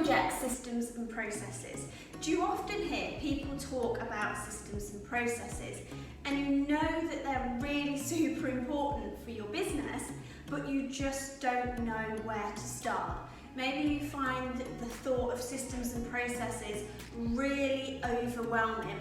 inject systems and processes? Do you often hear people talk about systems and processes and you know that they're really super important for your business, but you just don't know where to start? Maybe you find the thought of systems and processes really overwhelming.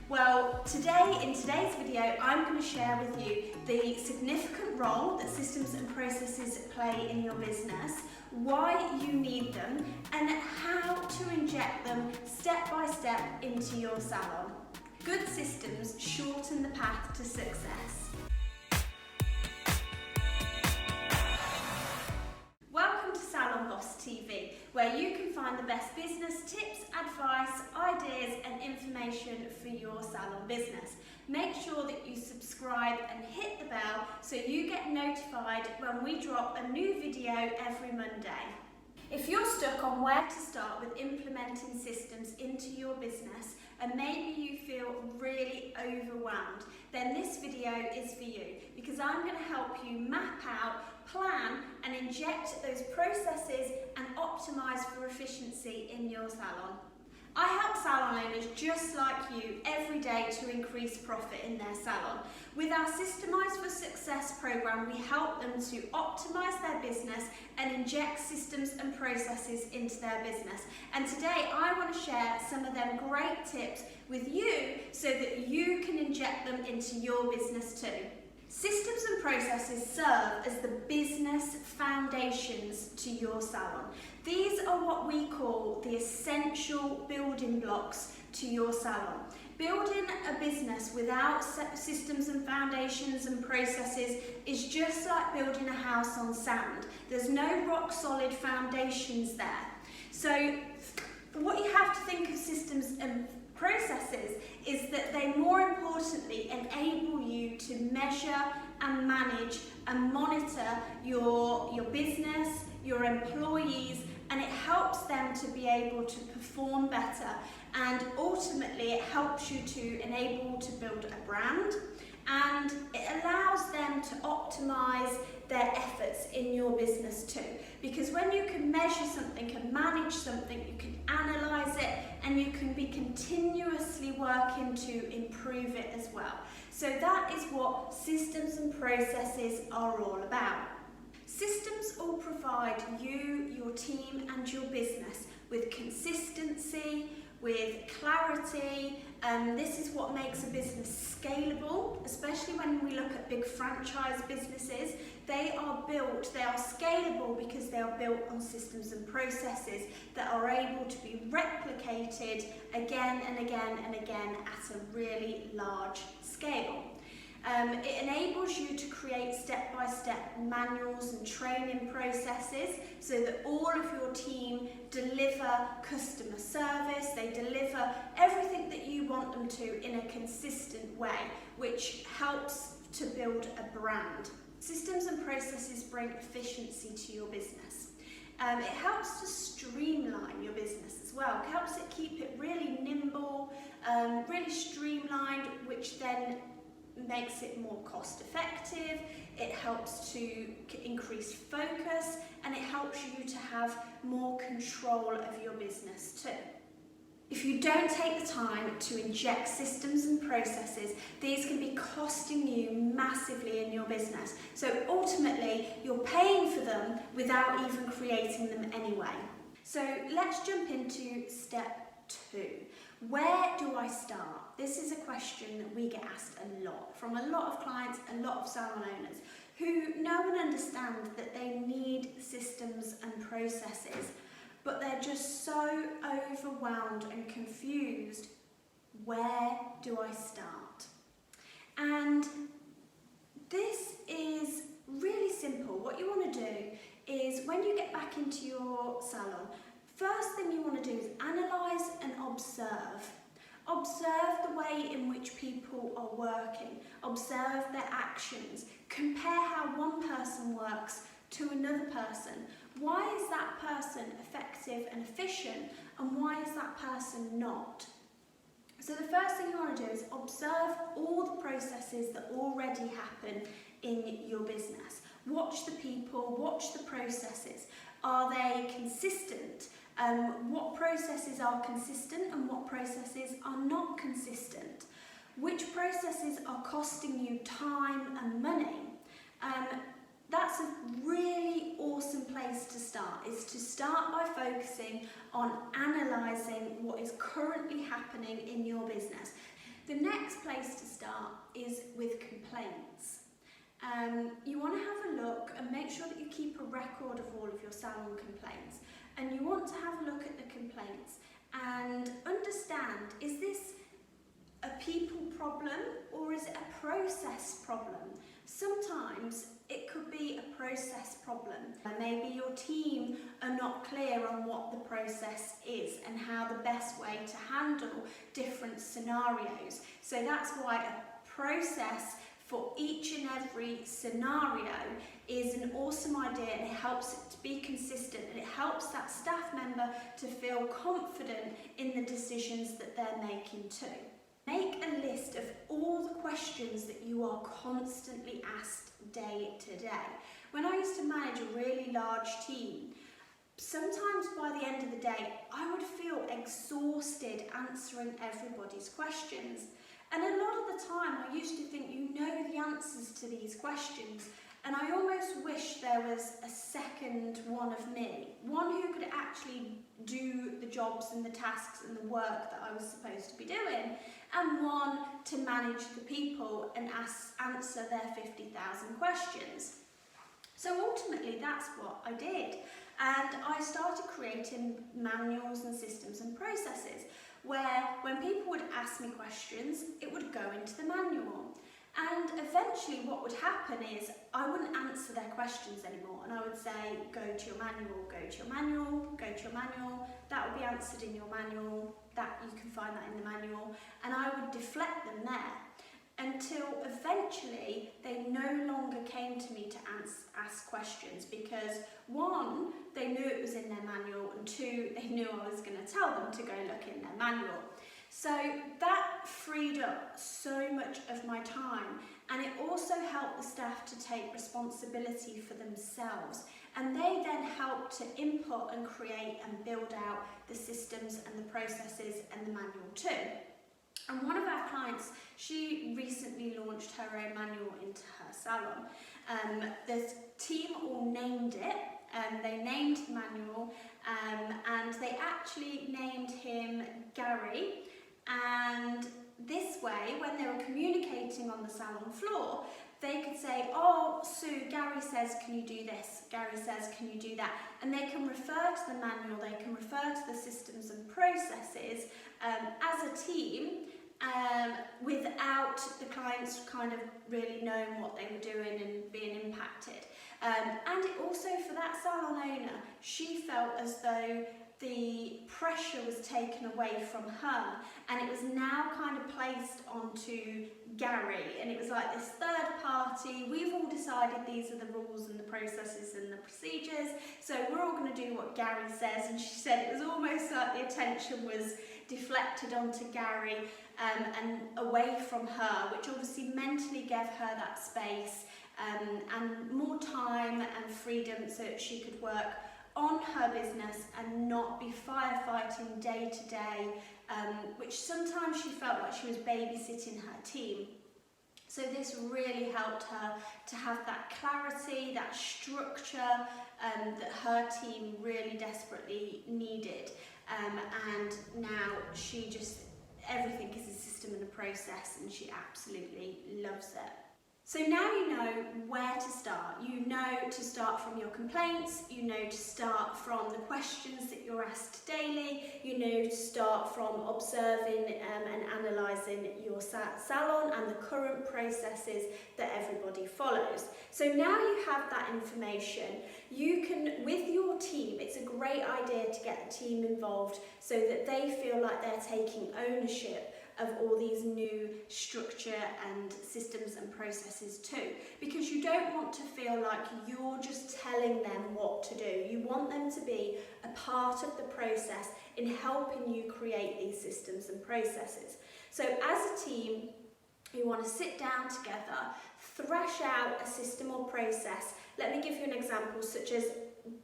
Well, in today's video, I'm going to share with you the significant role that systems and processes play in your business, why you need them, and how to inject them step by step into your salon. Good systems shorten the path to success. Welcome to Salon Boss TV, where you can find the best business tips, advice, ideas and information for your salon business. Make sure that you subscribe and hit the bell so you get notified when we drop a new video every Monday. If you're stuck on where to start with implementing systems into your business and maybe you feel really overwhelmed, then this video is for you, because I'm going to help you map out, plan and inject those processes and optimize for efficiency in your salon. I help salon owners just like you every day to increase profit in their salon. With our Systemise for Success program, we help them to optimize their business and inject systems and processes into their business. And today I want to share some of them great tips with you so that you can inject them into your business too. Systems and processes serve as the business foundations to your salon. These are what we call the essential building blocks to your salon. Building a business without systems and foundations and processes is just like building a house on sand. There's no rock solid foundations there. So what you have to think of systems and processes is that they more importantly enable you to measure and manage and monitor your business, your employees, and it helps them to be able to perform better, and ultimately it helps you to enable to build a brand, and it allows them to optimize their efforts in your business too. Because when you can measure something and manage something, you can analyze it and you can be continuously working to improve it as well. So that is what systems and processes are all about. Systems will provide you, your team and your business with consistency, with clarity, and this is what makes a business scalable, especially when we look at big franchise businesses. They are scalable because they are built on systems and processes that are able to be replicated again and again and again at a really large scale. It enables you to create step-by-step manuals and training processes so that all of your team deliver customer service, they deliver everything that you want them to in a consistent way, which helps to build a brand. Systems and processes bring efficiency to your business. It helps to streamline your business as well. It helps it keep it really nimble, really streamlined, which then makes it more cost effective, it helps to increase focus, and it helps you to have more control of your business too. If you don't take the time to inject systems and processes, these can be costing you massively in your business. So ultimately, you're paying for them without even creating them anyway. So let's jump into step 2. Where do I start? This is a question that we get asked a lot from a lot of clients, a lot of salon owners who know and understand that they need systems and processes, but they're just so overwhelmed and confused. Where do I start? And this is really simple. What you want to do is, when you get back into your salon, first thing you want to do is analyse and observe. Observe the way in which people are working. Observe their actions. Compare how one person works to another person. Why is that person effective and efficient, and why is that person not? So the first thing you want to do is observe all the processes that already happen in your business. Watch the people, watch the processes. Are they consistent? what processes are consistent and what processes are not consistent, which processes are costing you time and money. That's a really awesome place to start, is to start by focusing on analysing what is currently happening in your business. The next place to start is with complaints. You want to have a look and make sure that you keep a record of all of your salon complaints, and you want to have a look at the complaints and understand, is this a people problem or is it a process problem? Sometimes it could be a process problem. Maybe your team are not clear on what the process is and how the best way to handle different scenarios. So that's why a process for each and every scenario is an awesome idea, and it helps it to be consistent, and it helps that staff member to feel confident in the decisions that they're making too. Make a list of all the questions that you are constantly asked day to day. When I used to manage a really large team, sometimes by the end of the day, I would feel exhausted answering everybody's questions. And a lot of the time, I used to think, you know the answers to these questions, and I almost wish there was a second one of me, one who could actually do the jobs and the tasks and the work that I was supposed to be doing, and one to manage the people and answer their 50,000 questions. So ultimately, that's what I did, and I started creating manuals and systems and processes where when people would ask me questions, it would go into the manual. And eventually what would happen is I wouldn't answer their questions anymore, and I would say, go to your manual, go to your manual, go to your manual, that will be answered in your manual, that you can find that in the manual, and I would deflect them there until eventually they no longer came to me to ask questions, because one, they knew it was in their manual, and two, they knew I was going to tell them to go look in their manual. So that freed up so much of my time, and it also helped the staff to take responsibility for themselves, and they then helped to input and create and build out the systems and the processes and the manual too. And one of our clients, she recently launched her own manual into her salon. The team all named it, they named the manual, and they actually named him Gary. And this way, when they were communicating on the salon floor, they could say, oh, Sue, Gary says, can you do this? Gary says, can you do that? And they can refer to the manual, they can refer to the systems and processes as a team, without the clients kind of really knowing what they were doing and being impacted. And it also, for that salon owner, she felt as though the pressure was taken away from her, and it was now kind of placed onto Gary, and it was like this third party, we've all decided these are the rules and the processes and the procedures, so we're all going to do what Gary says. And she said it was almost like the attention was deflected onto Gary and away from her, which obviously mentally gave her that space and more time and freedom so that she could work on her business and not be firefighting day to day, which sometimes she felt like she was babysitting her team. So this really helped her to have that clarity, that structure that her team really desperately needed. And now she just, everything is a system and a process, and she absolutely loves it. So now you know where to start. You know to start from your complaints, you know to start from the questions that you're asked daily, you know to start from observing and analysing your salon and the current processes that everybody follows. So now you have that information, you can, with your team, it's a great idea to get the team involved so that they feel like they're taking ownership of all these new structure and systems and processes too, because you don't want to feel like you're just telling them what to do. You want them to be a part of the process in helping you create these systems and processes. So as a team, you want to sit down together, thrash out a system or process. Let me give you an example, such as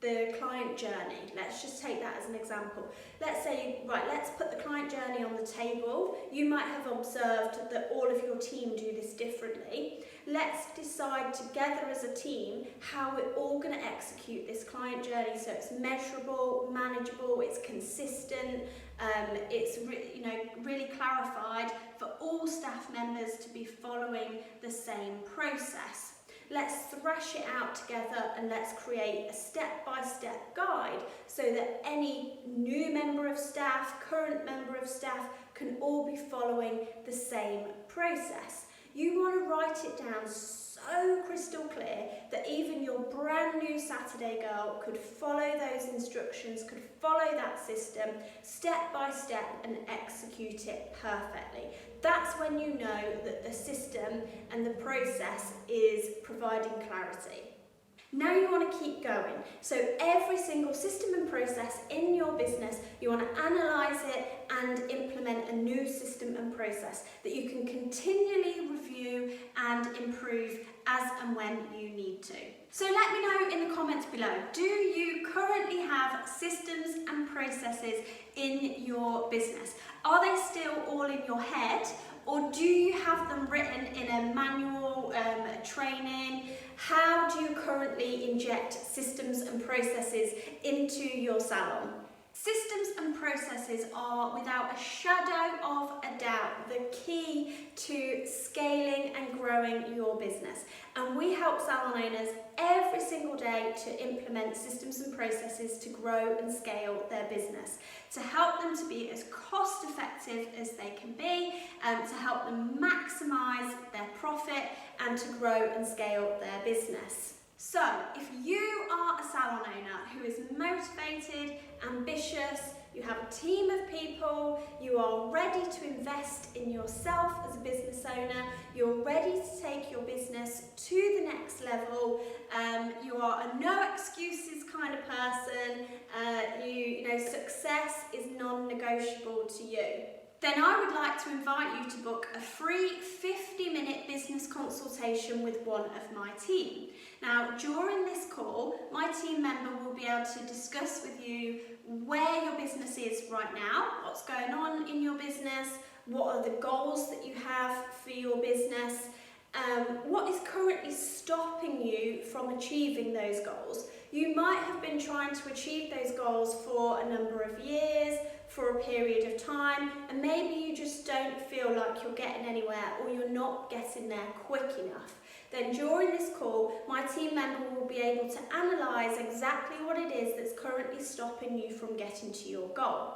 the client journey. Let's just take that as an example. Let's say, right, let's put the client journey on the table. You might have observed that all of your team do this differently. Let's decide together as a team how we're all going to execute this client journey so it's measurable, manageable, it's consistent, it's really clarified for all staff members to be following the same process. Let's thrash it out together and let's create a step-by-step guide so that any new member of staff, current member of staff can all be following the same process. You want to write it down so crystal clear that even your brand new Saturday girl could follow those instructions, could follow that system step by step and execute it perfectly. That's when you know that the system and the process is providing clarity. Now you want to keep going. So every single system and process in your business, you want to analyse it and implement a new system and process that you can continually review and improve as and when you need to. So let me know in the comments below, do you currently have systems and processes in your business? Are they still all in your head, or do you have them written in a manual training? How do you currently inject systems and processes into your salon? Systems and processes are, without a shadow of a doubt, the key to scaling and growing your business. And we help salon owners every single day to implement systems and processes to grow and scale their business, to help them to be as cost effective as they can be, to help them maximise their profit and to grow and scale their business. So, if you are a salon owner who is motivated, ambitious, you have a team of people, you are ready to invest in yourself as a business owner, you're ready to take your business to the next level, you are a no excuses kind of person, success is non-negotiable to you, then I would like to invite you to book a free 50-minute business consultation with one of my team. Now, during this call, my team member will be able to discuss with you where your business is right now, what's going on in your business, what are the goals that you have for your business, what is currently stopping you from achieving those goals. You might have been trying to achieve those goals for a number of years, for a period of time, and maybe you just don't feel like you're getting anywhere or you're not getting there quick enough. Then during this call, my team member will be able to analyse exactly what it is that's currently stopping you from getting to your goal.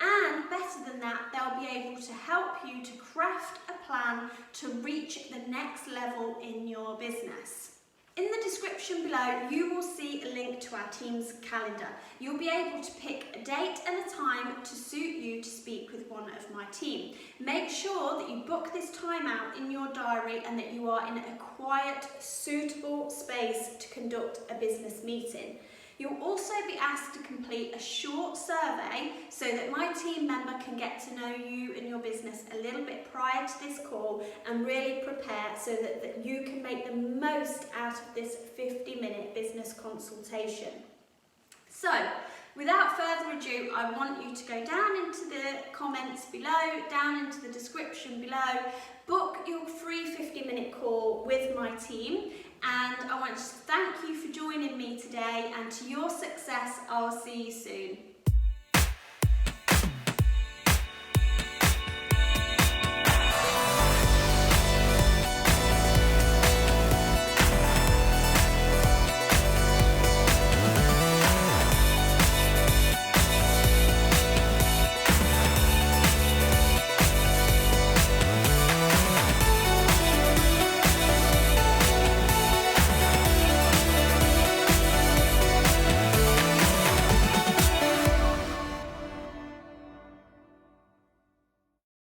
And better than that, they'll be able to help you to craft a plan to reach the next level in your business. In the description below, you will see a link to our team's calendar. You'll be able to pick a date and a time to suit you to speak with one of my team. Make sure that you book this time out in your diary and that you are in a quiet, suitable space to conduct a business meeting. You'll also be asked to complete a short survey so that my team member can get to know you and your business a little bit prior to this call and really prepare so that you can make the most out of this 50-minute business consultation. So, without further ado, I want you to go down into the comments below, down into the description below, book your free 50-minute call with my team, and I want to thank you for joining me today, and to your success, I'll see you soon.